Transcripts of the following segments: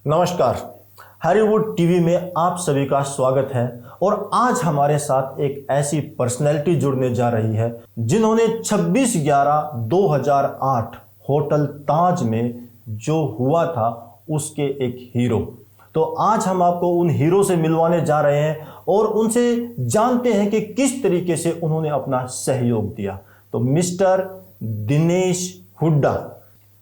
नमस्कार, Hollywood TV में आप सभी का स्वागत है। और आज हमारे साथ एक ऐसी पर्सनैलिटी जुड़ने जा रही है जिन्होंने 26/11/2008 होटल ताज में जो हुआ था उसके एक हीरो। तो आज हम आपको उन हीरो से मिलवाने जा रहे हैं और उनसे जानते हैं कि किस तरीके से उन्होंने अपना सहयोग दिया। तो मिस्टर दिनेश हुड्डा,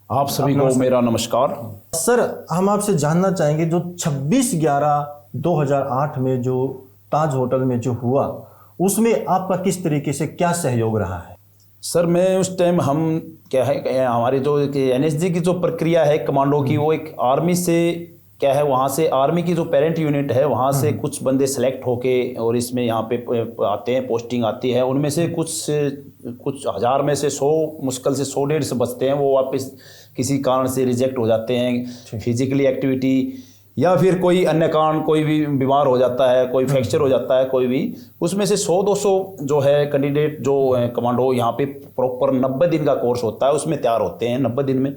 आप सभी को मेरा नमस्कार। सर, हम आपसे जानना चाहेंगे जो 26/11/2008 में जो ताज होटल में जो हुआ उसमें आपका किस तरीके से क्या सहयोग रहा है? सर, मैं उस टाइम हम क्या है हमारी जो एनएसजी की जो प्रक्रिया है कमांडो की, वो एक आर्मी से क्या है, वहाँ से आर्मी की जो पेरेंट यूनिट है वहाँ से कुछ बंदे सेलेक्ट होके और इसमें यहाँ पे आते हैं, पोस्टिंग आती है। उनमें से कुछ हज़ार में से 100, मुश्किल से 100-150 बचते हैं, वो वापस किसी कारण से रिजेक्ट हो जाते हैं, फिजिकली एक्टिविटी या फिर कोई अन्य कारण, कोई भी बीमार हो जाता है, कोई फ्रैक्चर हो जाता है, कोई भी। उसमें से 100-200 जो है कैंडिडेट जो कमांडो यहाँ पे प्रॉपर 90 दिन का कोर्स होता है उसमें तैयार होते हैं 90 दिन में।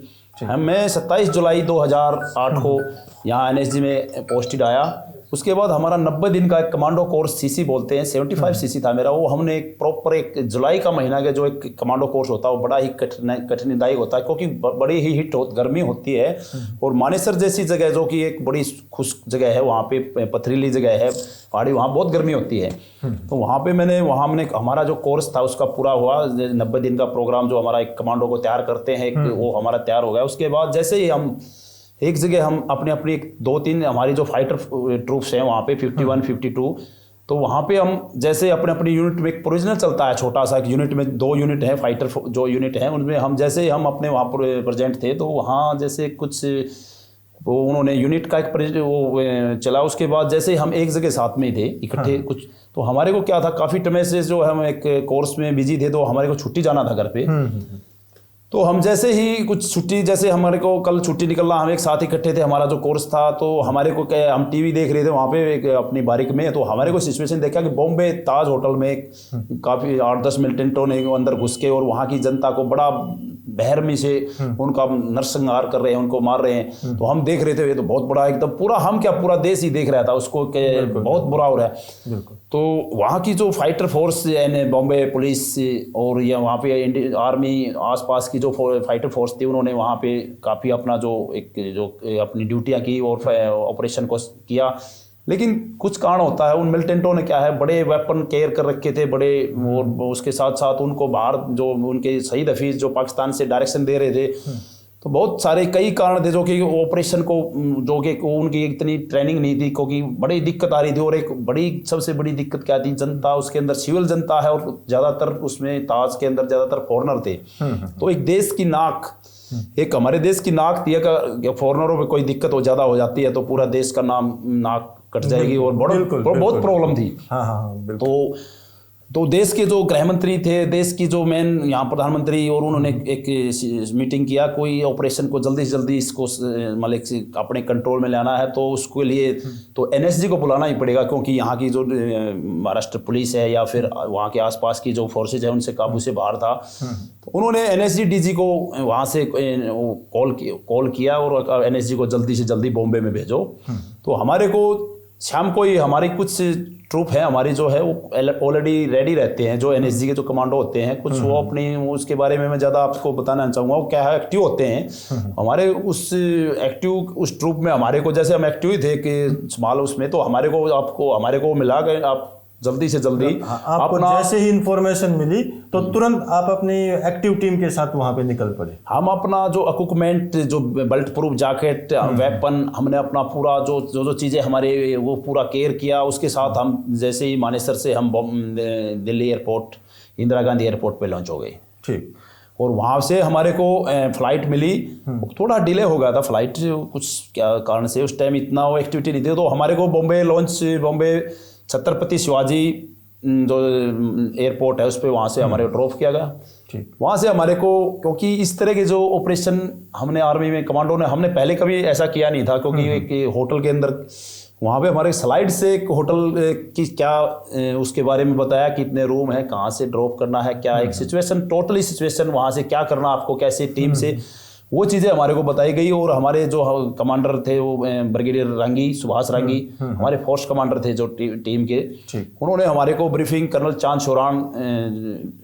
मैं 27 जुलाई 2008 को यहाँ एनएसजी में पोस्टेड आया। उसके बाद हमारा 90 दिन का एक कमांडो कोर्स सीसी बोलते हैं, 75 सीसी था मेरा। वो हमने एक प्रॉपर एक जुलाई का महीना का जो एक कमांडो कोर्स होता है वो बड़ा ही कठिनदायक होता है, क्योंकि बड़ी ही गर्मी होती है। और मानेसर जैसी जगह जो कि एक बड़ी खुश्क जगह है, वहाँ पे पथरीली जगह है, पहाड़ी, वहाँ बहुत गर्मी होती है। तो वहाँ पे हमने हमारा जो कोर्स था उसका पूरा हुआ। 90 दिन का प्रोग्राम जो हमारा एक कमांडो को तैयार करते हैं वो हमारा तैयार हो गया। उसके बाद जैसे ही हम एक जगह हम अपनी 2-3 हमारी जो फाइटर ट्रूप्स हैं वहाँ पे 51, 52, तो वहाँ पे हम जैसे अपने यूनिट में एक प्रोविजनल चलता है, छोटा सा एक यूनिट में 2 यूनिट हैं, फाइटर जो यूनिट हैं उनमें हम जैसे हम अपने वहाँ पर प्रेजेंट थे, तो वहाँ जैसे कुछ वो उन्होंने यूनिट का एक वो चला। उसके बाद जैसे हम एक जगह साथ में ही थे इकट्ठे कुछ, तो हमारे को क्या था, काफ़ी टाइम से जो हम एक कोर्स में बिजी थे, तो हमारे को छुट्टी जाना था घर पे। तो हम जैसे ही कुछ छुट्टी, जैसे हमारे को कल छुट्टी निकलना, हम एक साथ इकट्ठे थे, हमारा जो कोर्स था, तो हमारे को क्या, हम टीवी देख रहे थे वहाँ पे एक अपनी बारिक में, तो हमारे को सिचुएशन देखा कि बॉम्बे ताज होटल में काफ़ी 8-10 मिलिटेंटों ने अंदर घुस के और वहाँ की जनता को बड़ा बेरहमी से उनका नरसंहार कर रहे हैं, उनको मार रहे हैं। तो हम देख रहे थे, ये तो बहुत बड़ा एकदम पूरा देश ही देख रहा था उसको कि बहुत बुरा हो रहा है। तो वहाँ की जो फाइटर फोर्स यानी बॉम्बे पुलिस और या वहाँ पे आर्मी आसपास की जो फाइटर फोर्स थी, उन्होंने वहाँ पे काफ़ी अपना जो अपनी ड्यूटियाँ की और ऑपरेशन को किया। लेकिन कुछ कारण होता है, उन मिलिटेंटों ने क्या है, बड़े वेपन केयर कर रखे थे बड़े, और उसके साथ साथ उनको बाहर जो उनके शहीद हफीज जो पाकिस्तान से डायरेक्शन दे रहे थे, तो बहुत सारे कई कारण थे जो कि ऑपरेशन को जो कि उनकी इतनी ट्रेनिंग नहीं थी, क्योंकि बड़ी दिक्कत आ रही थी। और एक सबसे बड़ी दिक्कत क्या थी, जनता, उसके अंदर सिविल जनता है और ज़्यादातर उसमें ताज के अंदर ज़्यादातर फॉरेनर थे। तो एक देश की नाक, एक हमारे देश की नाक थी, अगर फॉरेनरों में कोई दिक्कत हो ज़्यादा हो जाती है तो पूरा देश का नाक कट जाएगी और बहुत प्रॉब्लम थी। तो देश के जो गृह मंत्री थे, देश की जो मेन यहाँ प्रधानमंत्री, और उन्होंने एक मीटिंग किया, कोई ऑपरेशन को जल्दी से जल्दी इसको मतलब अपने कंट्रोल में लाना है, तो उसके लिए तो एनएसजी को बुलाना ही पड़ेगा, क्योंकि यहाँ की जो महाराष्ट्र पुलिस है या फिर वहाँ के आसपास की जो फोर्सेज है उनसे काबू से बाहर था। तो उन्होंने एनएसजी डीजी को वहाँ से कॉल किया और एनएसजी को जल्दी से जल्दी बॉम्बे में भेजो। तो हमारे को शाम को ही हमारी कुछ ट्रूप है हमारी जो है वो ऑलरेडी रेडी रहते हैं, जो एनएसजी के जो कमांडो होते हैं कुछ, वो अपनी उसके बारे में मैं ज़्यादा आपको बताना चाहूँगा, वो क्या है, एक्टिव होते हैं हमारे उस ट्रूप में। हमारे को जैसे हम एक्टिव ही थे कि स्मॉल उसमें, तो हमारे को मिला कि आप जल्दी से जल्दी आपको जैसे ही इंफॉर्मेशन मिली तो तुरंत आप अपनी एक्टिव टीम के साथ वहां पे निकल पड़े। हम अपना जो इक्विपमेंट, जो बेल्ट प्रूफ जैकेट, वेपन, हमने अपना पूरा जो चीज़ें हमारे वो पूरा केयर किया। उसके साथ हम जैसे ही मानेसर से हम दिल्ली एयरपोर्ट, इंदिरा गांधी एयरपोर्ट पे लॉन्च हो गए। ठीक। और वहाँ से हमारे को फ्लाइट मिली, थोड़ा डिले हो गया था फ्लाइट, कुछ क्या कारण से उस टाइम इतना वो एक्टिविटी नहीं थी। तो हमारे को बॉम्बे छत्रपति शिवाजी जो एयरपोर्ट है उस पर वहाँ से हमारे को ड्रॉप किया गया। वहाँ से हमारे को, क्योंकि इस तरह के जो ऑपरेशन हमने आर्मी में कमांडो ने हमने पहले कभी ऐसा किया नहीं था, क्योंकि एक होटल के अंदर वहाँ पे हमारे स्लाइड से एक होटल की क्या उसके बारे में बताया, कितने रूम है, कहाँ से ड्रॉप करना है, क्या एक सिचुएशन, टोटली सिचुएशन वहाँ से क्या करना आपको, कैसे टीम से वो चीज़ें हमारे को बताई गई। और हमारे जो कमांडर थे वो ब्रिगेडियर रांगी, सुभाष रांगी, हमारे फोर्स कमांडर थे जो टीम के, उन्होंने हमारे को ब्रीफिंग, कर्नल चांद शोरान,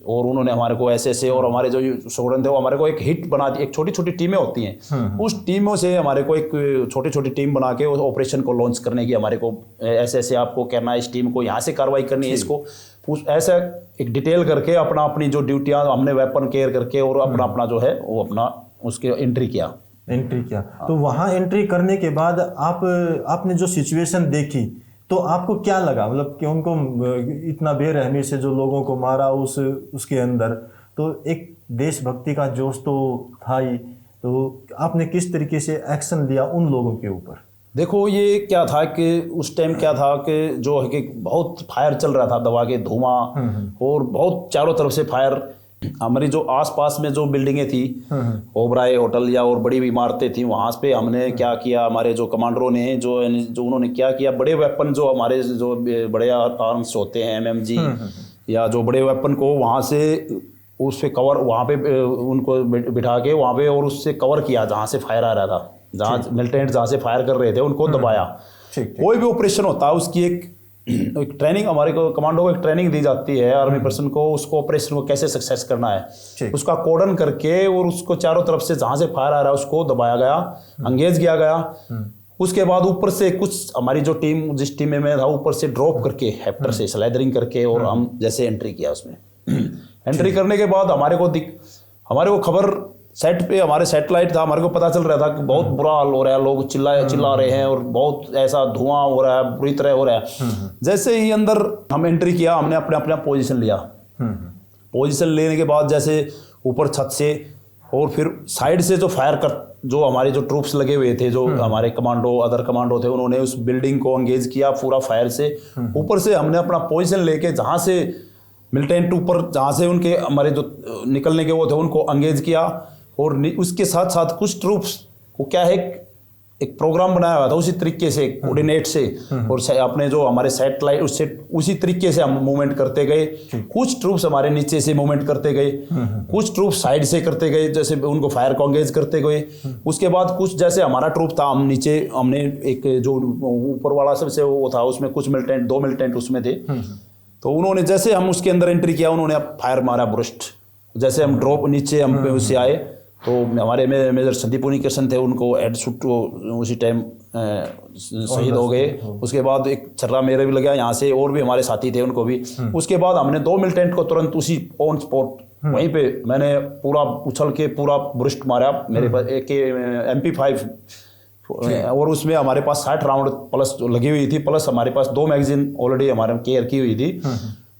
और उन्होंने हमारे को ऐसे और हमारे जो स्क्वाड्रन थे वो हमारे को एक हिट बना दी। एक छोटी छोटी टीमें होती हैं, उस टीमों से हमारे को एक छोटी छोटी टीम बना के उस ऑपरेशन को लॉन्च करने की हमारे को ऐसे आपको करना है, इस टीम को यहाँ से कार्रवाई करनी है, इसको ऐसा एक डिटेल करके अपनी जो ड्यूटियाँ हमने वेपन केयर करके और अपना जो है वो अपना उसके एंट्री किया। तो वहाँ एंट्री करने के बाद आपने जो सिचुएशन देखी तो आपको क्या लगा, मतलब कि उनको इतना बेरहमी से जो लोगों को मारा उसके अंदर, तो एक देशभक्ति का जोश तो था ही, तो आपने किस तरीके से एक्शन लिया उन लोगों के ऊपर? देखो ये क्या था कि उस टाइम क्या था कि जो है कि बहुत फायर चल रहा था, दवा के धुआं और बहुत चारों तरफ से फायर। हमारी जो आसपास में जो बिल्डिंगें थी, ओबराय होटल या और बड़ी इमारतें थी, वहाँ पे हमने क्या किया, हमारे जो कमांडरों ने जो उन्होंने क्या किया, बड़े वेपन जो हमारे जो बड़े आर्म्स होते हैं एमएमजी या जो बड़े वेपन को वहाँ से उस पे कवर, वहाँ पे उनको बिठा के वहाँ पे और उससे कवर किया जहाँ से फायर आ रहा था, जहाँ मिलिटेंट जहाँ से फायर कर रहे थे उनको दबाया। कोई भी ऑपरेशन होता है उसकी एक ट्रेनिंग, हमारे को कमांडो को एक ट्रेनिंग दी जाती है आर्मी पर्सन को, उसको ऑपरेशन को कैसे सक्सेस करना है, उसका कोडन करके और उसको चारों तरफ से जहाँ से फायर आ रहा है उसको दबाया गया, एंगेज किया गया। उसके बाद ऊपर से कुछ हमारी जो टीम जिस टीम में मैं था ऊपर से ड्रॉप करके हेप्टर से स्लाइडरिंग करके और हम जैसे एंट्री किया उसमें। एंट्री करने के बाद हमारे को खबर सेट पे, हमारे सैटेलाइट था, हमारे को पता चल रहा था कि बहुत बुरा हाल हो रहा है, लोग चिल्ला रहे हैं और बहुत ऐसा धुआं हो रहा है, बुरी तरह हो रहा है। जैसे ही अंदर हम एंट्री किया, हमने अपना पोजीशन लिया। पोजीशन लेने के बाद जैसे ऊपर छत से और फिर साइड से जो फायर कर, जो हमारे जो ट्रूप्स लगे हुए थे, जो हमारे कमांडो अदर कमांडो थे, उन्होंने उस बिल्डिंग को एंगेज किया पूरा फायर से। ऊपर से हमने अपना पोजीशन लेके जहाँ से मिलिटेंट ऊपर जहाँ से उनके हमारे जो निकलने के वो थे उनको एंगेज किया। और उसके साथ साथ कुछ ट्रूप्स को क्या है एक प्रोग्राम बनाया हुआ था उसी तरीके से कोऑर्डिनेट से, और अपने जो हमारे सैटेलाइट उससे उसी तरीके से हम मूवमेंट करते गए। कुछ ट्रूप्स हमारे नीचे से मूवमेंट करते गए, कुछ ट्रूप्स साइड से करते गए, जैसे उनको फायर को एंगेज करते गए। उसके बाद कुछ जैसे हमारा ट्रूप था, हम नीचे हमने एक जो ऊपर वाला सबसे वो था उसमें कुछ मिलिटेंट, 2 मिलिटेंट उसमें थे, तो उन्होंने जैसे हम उसके अंदर एंट्री किया उन्होंने फायर मारा बुरस्ट। जैसे हम ड्रॉप नीचे हम पे उससे आए तो हमारे मेजर संदीप उनिकेशन थे, उनको हेड शूट उसी टाइम शहीद हो गए। उसके बाद एक छर्रा मेरे भी लगा यहाँ से, और भी हमारे साथी थे उनको भी। उसके बाद हमने 2 मिलिटेंट को तुरंत उसी ऑन स्पॉट वहीं पे मैंने पूरा उछल के पूरा बुरस्ट मारा। मेरे पास एक MP5 और उसमें हमारे पास 60 राउंड प्लस लगी हुई थी, प्लस हमारे पास 2 मैगजीन ऑलरेडी हमारे केयर की हुई थी,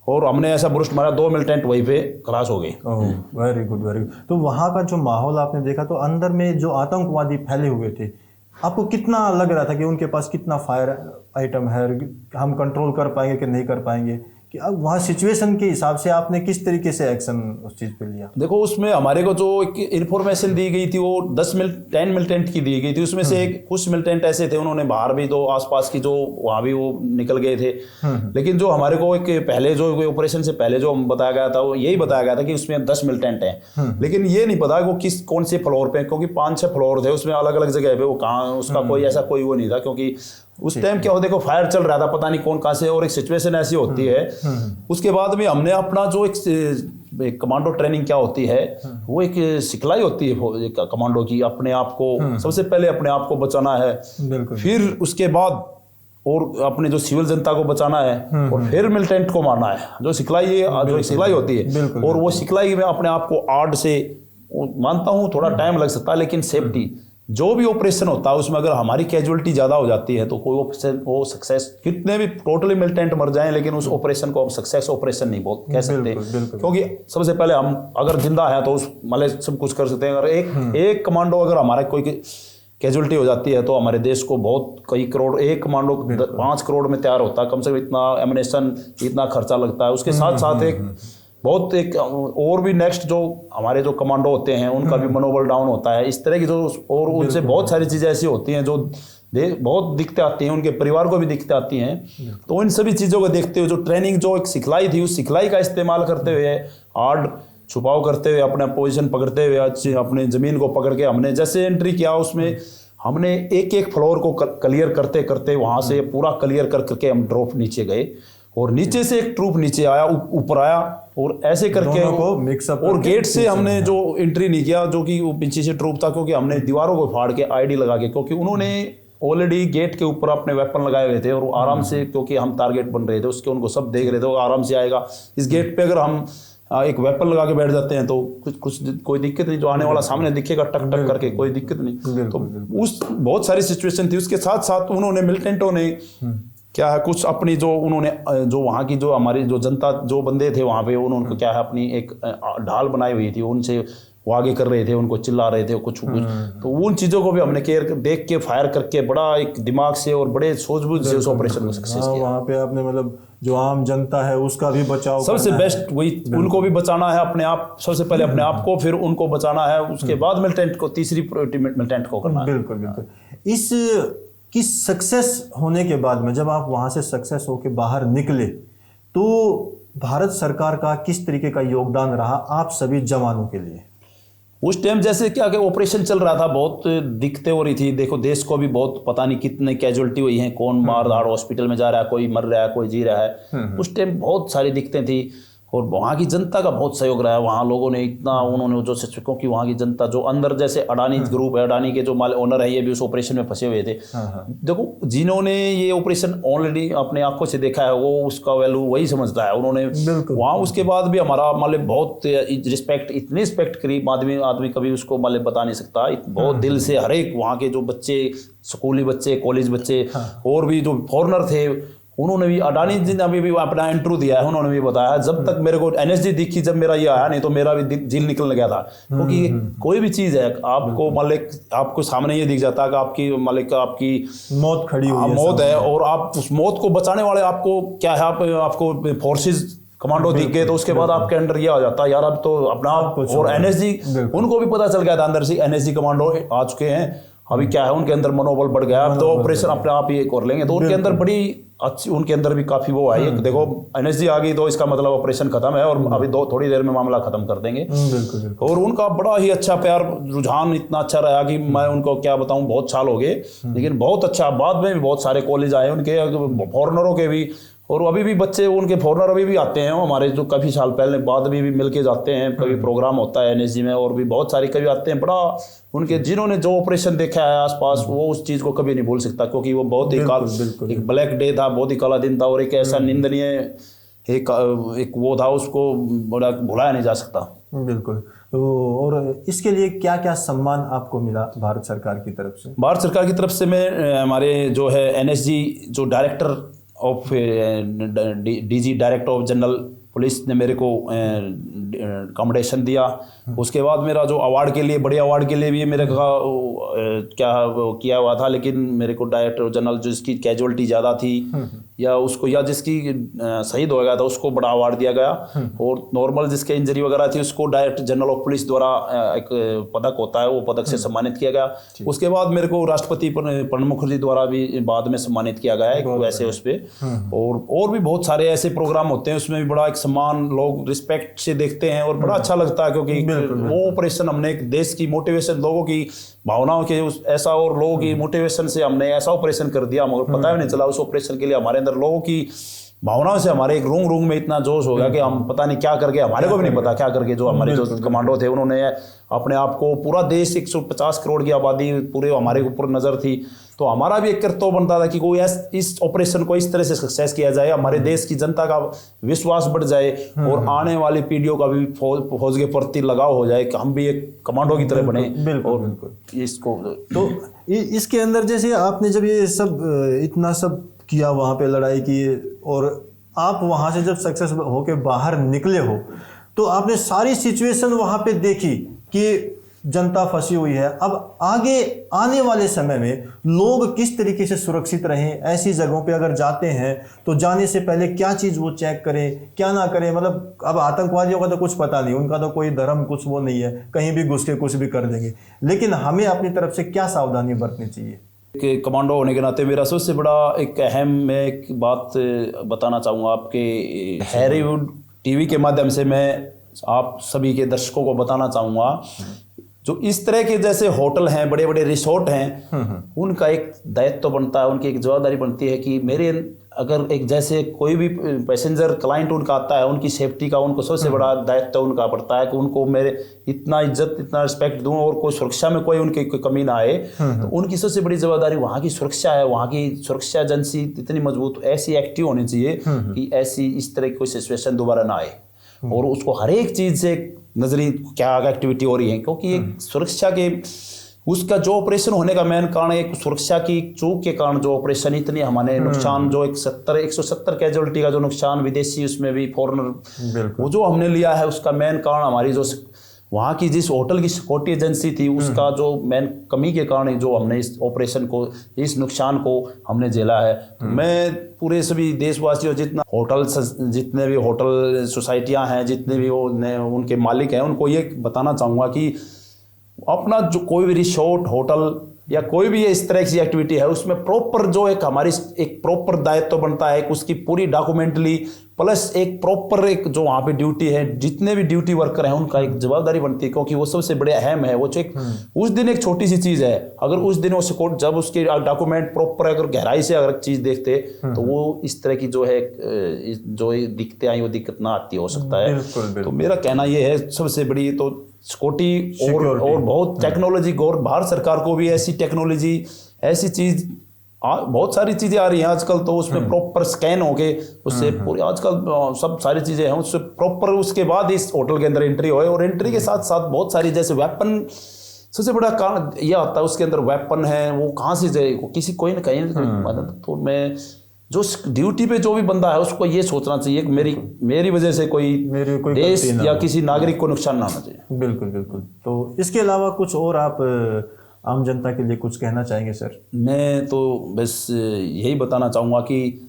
और हमने ऐसा बुरस्ट मारा 2 मिलिटेंट वहीं पे खलास हो गए। Very good very good. तो वहाँ का जो माहौल आपने देखा, तो अंदर में जो आतंकवादी फैले हुए थे, आपको कितना लग रहा था कि उनके पास कितना फायर आइटम है, हम कंट्रोल कर पाएंगे कि नहीं कर पाएंगे, कि अब वहाँ सिचुएशन के हिसाब से आपने किस तरीके से एक्शन उस चीज़ पे लिया? देखो उसमें हमारे को जो एक इन्फॉर्मेशन दी गई थी वो 10 मिलिटेंट की दी गई थी। उसमें से कुछ मिलिटेंट ऐसे थे उन्होंने बाहर भी दो आसपास की जो वहाँ भी वो निकल गए थे, लेकिन जो हमारे को एक पहले जो ऑपरेशन से पहले जो बताया गया था वो यही बताया गया था कि उसमें 10 मिलिटेंट हैं, लेकिन ये नहीं पता वो किस कौन से फ्लोर पे, क्योंकि 5-6 फ्लोर थे उसमें अलग अलग जगह पे, वो कहाँ उसका कोई ऐसा कोई वो नहीं था, क्योंकि उस टाइम क्या हो देखो फायर चल रहा था, पता नहीं कौन कहाँ से, और एक सिचुएशन ऐसी होती है। उसके बाद में हमने अपना जो एक कमांडो ट्रेनिंग क्या होती है, वो एक सिखलाई होती है कमांडो की, अपने आप को सबसे पहले अपने आप को बचाना है, फिर उसके बाद और अपने जो सिविल जनता को बचाना है, और फिर मिलिटेंट को मारना है। जो सिखलाई है, जो सिखलाई होती है, और वो सिखलाई में अपने आप को आर्ट से, मानता हूँ थोड़ा टाइम लग सकता है, लेकिन सेफ्टी जो भी ऑपरेशन होता है उसमें अगर हमारी कैजुअलिटी ज़्यादा हो जाती है तो कोई वो सक्सेस, कितने भी टोटली मिलिटेंट मर जाएं लेकिन उस ऑपरेशन को हम सक्सेस ऑपरेशन नहीं कह सकते, क्योंकि सबसे पहले हम अगर जिंदा हैं तो उस मतलब सब कुछ कर सकते हैं। अगर एक कमांडो अगर हमारा कोई कैजुअलिटी हो जाती है तो हमारे देश को बहुत कई करोड़, एक कमांडो 5 करोड़ में तैयार होता है, कम से कम इतना एमिनेशन, इतना खर्चा लगता है। उसके साथ साथ एक बहुत एक और भी नेक्स्ट जो हमारे जो कमांडो होते हैं उनका भी मनोबल डाउन होता है, इस तरह की जो, और उनसे बहुत सारी चीज़ें ऐसी होती हैं जो बहुत दिक्कतें आती हैं, उनके परिवार को भी दिक्कतें आती हैं। तो इन सभी चीज़ों को देखते हुए जो ट्रेनिंग, जो एक सिखलाई थी, उस सिखलाई का इस्तेमाल करते हुए आर्ट छुपाव करते हुए अपना पोजीशन पकड़ते हुए अपने ज़मीन को पकड़ के हमने जैसे एंट्री किया, उसमें हमने एक एक फ्लोर को क्लियर करते करते वहाँ से पूरा क्लियर कर करके हम ड्रॉप नीचे गए, और नीचे से एक ट्रूप नीचे आया, ऊपर आया, और ऐसे करके को मिक्सअप और गेट से हमने जो एंट्री नहीं किया, जो कि वो पीछे से ट्रूप था, क्योंकि हमने दीवारों को फाड़ के आईडी लगा के, क्योंकि उन्होंने ऑलरेडी गेट के ऊपर अपने वेपन लगाए हुए थे, और वो आराम से, क्योंकि हम टारगेट बन रहे थे उसके, उनको सब देख रहे थे, वो आराम से आएगा इस गेट पे। अगर हम एक वेपन लगा के बैठ जाते हैं तो कोई दिक्कत नहीं, जो आने वाला सामने दिखेगा टक टक करके, कोई दिक्कत नहीं। तो उस बहुत सारी सिचुएशन थी। उसके साथ साथ उन्होंने मिलिटेंटों ने क्या है कुछ अपनी जो उन्होंने जो वहाँ की जो हमारी जो जनता जो बंदे थे वहाँ पे, उन्होंने क्या है अपनी एक ढाल बनाई हुई थी, उनसे वो आगे कर रहे थे, उनको चिल्ला रहे थे कुछ तो उन चीज़ों को भी हमने केयर देख के फायर करके बड़ा एक दिमाग से और बड़े सूझबूझ से उस ऑपरेशन को सक्सेस किया। वहाँ पे आपने मतलब जो आम जनता है उसका भी बचाव सबसे बेस्ट वही, उनको भी बचाना है अपने आप, सबसे पहले अपने आप को, फिर उनको बचाना है, उसके बाद मिलिटेंट को, तीसरी प्रायोरिटी मिलिटेंट को करना है। बिल्कुल बिल्कुल। इस की सक्सेस होने के बाद में जब आप वहाँ से सक्सेस होके बाहर निकले, तो भारत सरकार का किस तरीके का योगदान रहा आप सभी जवानों के लिए? उस टाइम जैसे क्या कि ऑपरेशन चल रहा था, बहुत दिक्कतें हो रही थी। देखो देश को भी बहुत पता नहीं कितने कैजुअलिटी हुई हैं, कौन मार धाड़ हॉस्पिटल में जा रहा है, कोई मर रहा है, कोई जी रहा है। उस टाइम बहुत सारी दिक्कतें थी, और वहाँ की जनता का बहुत सहयोग रहा है। वहाँ लोगों ने इतना, उन्होंने जो शिक्षकों की वहाँ की जनता जो अंदर, जैसे अडानी ग्रुप है, अडानी के जो माल ओनर है, ये भी उस ऑपरेशन में फंसे हुए थे। देखो जिन्होंने ये ऑपरेशन ऑलरेडी अपने आंखों से देखा है, वो उसका वैल्यू वही समझता है। उन्होंने वहाँ उसके बाद भी हमारा मतलब बहुत रिस्पेक्ट, इतनी रिस्पेक्ट करी, आदमी कभी उसको मतलब बता नहीं सकता। बहुत दिल से हर एक वहाँ के जो बच्चे, स्कूली बच्चे, कॉलेज बच्चे, और भी जो फॉरनर थे, उन्होंने भी, अडानी जी ने अभी भी अपना इंटरव्यू दिया है, उन्होंने भी बताया जब तक मेरे को एनएसजी दिखी, जब मेरा ये आया, नहीं तो मेरा भी दिल निकलने गया था। क्योंकि कोई भी चीज़ है आपको मतलब आपको सामने ये दिख जाता है कि आपकी मतलब आपकी मौत खड़ी हुई है, मौत है, और आप उस मौत को बचाने वाले आपको क्या है, आपको फोर्सेज कमांडो दिख गए, तो उसके बाद आपके अंदर ये आ जाता है यार अब तो अपना आप। और एनएसजी उनको भी पता चल गया था अंदर से, एनएसजी कमांडो आ चुके हैं, अभी क्या है उनके अंदर मनोबल बढ़ गया, अब तो ऑपरेशन अपने आप ही कर लेंगे। तो उनके अंदर बड़ी अच्छी, उनके अंदर भी काफी वो आई। देखो एनएसजी आ गई तो इसका मतलब ऑपरेशन खत्म है, और अभी थोड़ी देर में मामला खत्म कर देंगे। बिल्कुल। और उनका बड़ा ही अच्छा प्यार, रुझान इतना अच्छा रहा कि मैं उनको क्या बताऊं, बहुत साल हो गए, लेकिन बहुत अच्छा। बाद में भी बहुत सारे कॉलेज आए उनके, फॉरनरों के भी, और अभी भी बच्चे उनके फॉरनर अभी भी आते हैं हमारे, जो काफ़ी साल पहले बाद में भी मिलके जाते हैं, कभी प्रोग्राम होता है एनएसजी में, और भी बहुत सारे कभी आते हैं। बड़ा उनके जिन्होंने जो ऑपरेशन देखा है आसपास, वो उस चीज़ को कभी नहीं भूल सकता, क्योंकि वो बहुत ही एक ब्लैक डे था, बहुत ही काला दिन था, और एक ऐसा निंदनीय एक वो था, उसको बड़ा भुलाया नहीं जा सकता। बिल्कुल। तो और इसके लिए क्या क्या सम्मान आपको मिला भारत सरकार की तरफ से? भारत सरकार की तरफ से मैं, हमारे जो है एनएसजी जो director of DG director of general police ने मेरे को कॉम्पिटिशन दिया। उसके बाद मेरा जो अवार्ड के लिए, बड़े अवार्ड के लिए भी मेरे का क्या किया हुआ था, लेकिन मेरे को डायरेक्टर जनरल जिसकी कैजुअलिटी ज़्यादा थी या उसको, या जिसकी शहीद हो गया था, उसको बड़ा अवार्ड दिया गया। और नॉर्मल जिसके इंजरी वगैरह थी उसको डायरेक्टर जनरल ऑफ पुलिस द्वारा एक पदक होता है, वो पदक से सम्मानित किया गया। उसके बाद मेरे को राष्ट्रपति प्रणब मुखर्जी द्वारा भी बाद में सम्मानित किया गया है वैसे उस पर। और भी बहुत सारे ऐसे प्रोग्राम होते हैं, उसमें भी बड़ा एक सम्मान, लोग रिस्पेक्ट से देखते हैं और बड़ा अच्छा लगता है, क्योंकि वो ऑपरेशन हमने एक देश की मोटिवेशन, लोगों की भावनाओं के ऐसा, और लोगों की मोटिवेशन से हमने ऐसा ऑपरेशन कर दिया, मगर पता भी नहीं चला उस ऑपरेशन के लिए हमारे अंदर लोगों की भावनाओं से हमारे एक रूंग में इतना जोश हो गया कि हम पता नहीं क्या करके, हमारे को भी नहीं पता क्या करके, जो हमारे जो कमांडो थे उन्होंने अपने आप को, पूरा देश 150 करोड़ की आबादी पूरे हमारे ऊपर नज़र थी, तो हमारा भी एक कर्तव्य बनता था कि कोई इस ऑपरेशन को इस तरह से सक्सेस किया जाए, हमारे देश की जनता का विश्वास बढ़ जाए, और आने वाली पीढ़ियों का भी फौज के प्रति लगाव हो जाए कि हम भी एक कमांडो की तरह बने। बिल्कुल। इसको तो इसके अंदर जैसे आपने जब ये सब इतना सब किया, वहाँ पे लड़ाई की, और आप वहाँ से जब सक्सेस होके बाहर निकले हो, तो आपने सारी सिचुएशन वहाँ पे देखी कि जनता फंसी हुई है। अब आगे आने वाले समय में लोग किस तरीके से सुरक्षित रहें, ऐसी जगहों पे अगर जाते हैं तो जाने से पहले क्या चीज़ वो चेक करें, क्या ना करें। मतलब अब आतंकवादियों का तो कुछ पता नहीं, उनका तो कोई धर्म कुछ वो नहीं है, कहीं भी घुस के कुछ भी कर देंगे, लेकिन हमें अपनी तरफ से क्या सावधानी बरतनी चाहिए? कि कमांडो होने के नाते मेरा सबसे बड़ा एक अहम, मैं एक बात बताना चाहूँगा आपके, हैरीवुड टीवी के माध्यम से मैं आप सभी के दर्शकों को बताना चाहूँगा, जो इस तरह के जैसे होटल हैं, बड़े बड़े रिसोर्ट हैं, उनका एक दायित्व बनता है, उनकी एक जवाबदारी बनती है कि मेरे अगर एक जैसे कोई भी पैसेंजर क्लाइंट उनका आता है, उनकी सेफ्टी का उनको सबसे बड़ा दायित्व उनका पड़ता है कि उनको मेरे इतना इज्जत इतना रिस्पेक्ट दूं और कोई सुरक्षा में कोई कमी ना आए। तो उनकी सबसे बड़ी जवाबदारी वहाँ की सुरक्षा है। वहाँ की सुरक्षा एजेंसी इतनी मजबूत ऐसी एक्टिव होनी चाहिए कि ऐसी इस तरह की कोई सिचुएशन दोबारा ना आए, और उसको हर एक चीज़ से नजरी क्या एक्टिविटी हो रही है, क्योंकि एक सुरक्षा के उसका जो ऑपरेशन होने का मेन कारण एक सुरक्षा की चूक के कारण जो ऑपरेशन इतनी हमारे नुकसान जो 170 कैजुअलिटी का जो नुकसान विदेशी उसमें भी फॉरेनर वो जो हमने लिया है, उसका मेन कारण हमारी जो वहाँ की जिस होटल की सिक्योरिटी एजेंसी थी उसका जो मेन कमी के कारण जो हमने इस ऑपरेशन को इस नुकसान को हमने झेला है। मैं पूरे सभी देशवासियों जितने भी होटल सोसाइटियाँ हैं, जितने भी वो उनके मालिक हैं, उनको ये बताना चाहूँगा कि अपना जो कोई भी रिसोर्ट होटल या कोई भी इस तरह की एक्टिविटी है उसमें प्रॉपर जो एक हमारी एक प्रॉपर दायित्व बनता है, उसकी पूरी डॉक्यूमेंटली प्लस एक प्रॉपर एक जो वहाँ पे ड्यूटी है, जितने भी ड्यूटी वर्कर हैं उनका एक जवाबदारी बनती है, क्योंकि वो सबसे बड़े अहम है। वो जो एक उस दिन एक छोटी सी चीज़ है, अगर उस दिन वो सिक्योर जब उसके डॉक्यूमेंट प्रॉपर अगर गहराई से अगर चीज़ देखते तो वो इस तरह की जो है जो दिक्कतें आई वो दिक्कत ना आती हो सकता है। तो मेरा कहना ये है सबसे बड़ी तो सिक्योरिटी और बहुत टेक्नोलॉजी भारत सरकार को भी ऐसी टेक्नोलॉजी ऐसी चीज़ बहुत सारी चीज़ें आ रही हैं आजकल, तो उसमें प्रॉपर स्कैन हो के उससे पूरी आजकल सब सारी चीज़ें हैं उससे प्रॉपर उसके बाद इस होटल के अंदर एंट्री होए, और एंट्री के साथ साथ बहुत सारी जैसे वेपन सबसे बड़ा कारण यह आता है उसके अंदर वेपन है वो कहाँ से जाए किसी कोई ना कहीं। तो मैं जो ड्यूटी पे जो भी बंदा है उसको ये सोचना चाहिए कि मेरी वजह से कोई देश या किसी नागरिक को नुकसान ना होना चाहिए। बिल्कुल बिल्कुल। तो इसके अलावा कुछ और आप आम जनता के लिए कुछ कहना चाहेंगे सर? मैं तो बस यही बताना चाहूँगा कि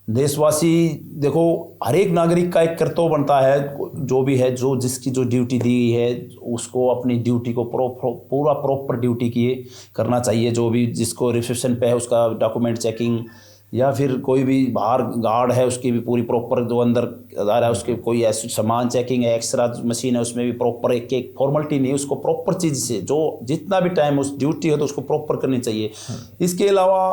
देशवासी देखो, हर एक नागरिक का एक कर्तव्य बनता है, जो भी है जो जिसकी जो ड्यूटी दी है उसको अपनी ड्यूटी को पूरा प्रॉपर ड्यूटी किए करना चाहिए। जो भी जिसको रिसेप्शन पे है उसका डॉक्यूमेंट चेकिंग, या फिर कोई भी बाहर गार्ड है उसकी भी पूरी प्रॉपर जो अंदर आ रहा है उसके कोई ऐसे सामान चेकिंग है, एक्सरा मशीन है उसमें भी प्रॉपर एक फॉर्मेलिटी नहीं है, उसको प्रॉपर चीज़ से जो जितना भी टाइम उस ड्यूटी है तो उसको प्रॉपर करनी चाहिए। इसके अलावा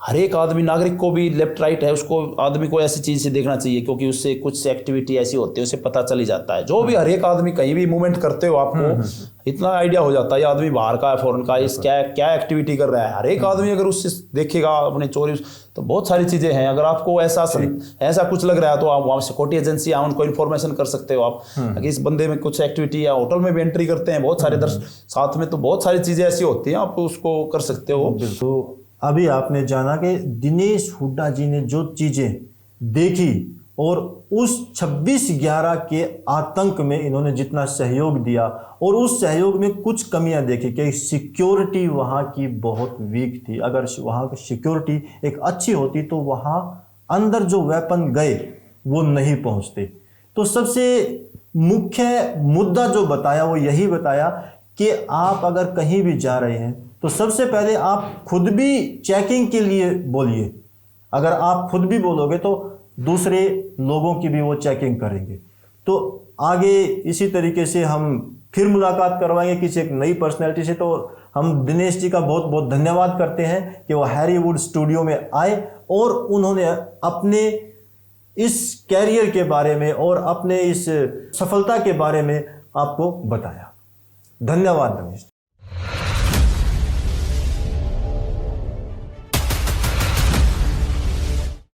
हर एक आदमी नागरिक को भी लेफ्ट राइट है उसको आदमी को ऐसी चीज़ से देखना चाहिए, क्योंकि उससे कुछ एक्टिविटी ऐसी होती है उससे पता चल ही जाता है। जो भी हर एक आदमी कहीं भी मूवमेंट करते हो आपको इतना आइडिया हो जाता है ये आदमी बाहर का है फॉरेन का, इस क्या एक्टिविटी कर रहा है। हर एक आदमि अगर उससे देखेगा अपने चोरी, तो बहुत सारी चीज़ें हैं। अगर आपको ऐसा कुछ लग रहा है तो आप वहाँ सिक्योरिटी एजेंसी है उनको इन्फॉर्मेशन कर सकते हो आप कि इस बंदे में कुछ एक्टिविटी या होटल में भी एंट्री करते हैं बहुत सारे साथ में, तो बहुत सारी चीज़ें ऐसी होती हैं आप उसको कर सकते हो। तो अभी आपने जाना कि दिनेश हुड्डा जी ने जो चीज़ें देखी और उस 26/11 के आतंक में इन्होंने जितना सहयोग दिया, और उस सहयोग में कुछ कमियां देखी कि सिक्योरिटी वहाँ की बहुत वीक थी। अगर वहाँ की सिक्योरिटी एक अच्छी होती तो वहाँ अंदर जो वेपन गए वो नहीं पहुँचते। तो सबसे मुख्य मुद्दा जो बताया वो यही बताया कि आप अगर कहीं भी जा रहे हैं तो सबसे पहले आप खुद भी चेकिंग के लिए बोलिए। अगर आप खुद भी बोलोगे तो दूसरे लोगों की भी वो चेकिंग करेंगे। तो आगे इसी तरीके से हम फिर मुलाकात करवाएंगे किसी एक नई पर्सनैलिटी से। तो हम दिनेश जी का बहुत बहुत धन्यवाद करते हैं कि वो हैरीवुड स्टूडियो में आए और उन्होंने अपने इस कैरियर के बारे में और अपने इस सफलता के बारे में आपको बताया। धन्यवाद दिनेश।